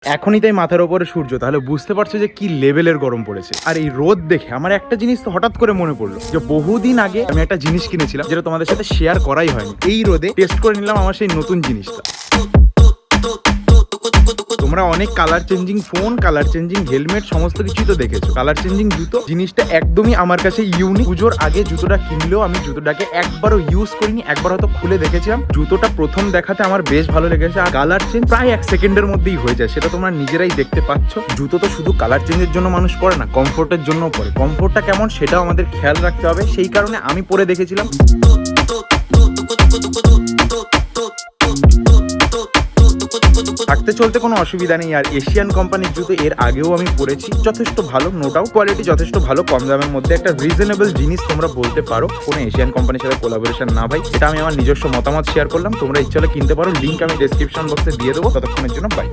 এখনই তাই মাথার ওপরে সূর্য, তাহলে বুঝতে পারছো যে কি লেভেলের গরম পড়েছে। আর এই রোদ দেখে আমার একটা জিনিস তো হঠাৎ করে মনে পড়লো, যে বহুদিন আগে আমি একটা জিনিস কিনেছিলাম যেটা তোমাদের সাথে শেয়ার করাই হয়নি। এই রোদে টেস্ট করে নিলাম আমার সেই নতুন জিনিসটা। তোমরা অনেক colour changing phone, colour changing helmet সমস্ত কিছুই তো দেখেছো। কালার চেঞ্জিং জুতো জিনিসটা একদমই আমার কাছে ইউনিক। পুজোর আগে জুতোটা কিনলেও আমি জুতোটাকে একবারও ইউজ করিনি, একবার হয়তো খুলে দেখেছিলাম। জুতোটা প্রথম দেখাতে আমার বেশ ভালো লেগেছে, আর কালার চেঞ্জ প্রায় 1 সেকেন্ডের মধ্যেই হয়ে যায়, সেটা তোমরা নিজেরাই দেখতে পাচ্ছ। জুতো তো শুধু কালার চেঞ্জের জন্য মানুষ পরে না, কমফোর্টের জন্য পরে। কমফোর্টটা কেমন সেটাও আমাদের খেয়াল রাখতে হবে, সেই কারণে আমি পরে দেখেছিলাম। থাকতে চলতে কোনো অসুবিধা নেই। আর এশিয়ান কোম্পানির জুতো এর আগেও আমি পরেছি, যথেষ্ট ভালো, নো ডাউট। কোয়ালিটি যথেষ্ট ভালো, কম দামের মধ্যে একটা রিজনেবল জিনিস তোমরা বলতে পারো। কোনো এশিয়ান কোম্পানির সাথে কোলাবোরেশন না ভাই, এটা আমি আমার নিজস্ব মতামত শেয়ার করলাম। তোমরা ইচ্ছা হলে কিনতে পারো, লিঙ্ক আমি ডেসক্রিপশন বক্সে দিয়ে দেবো। ততক্ষণের জন্য বাই।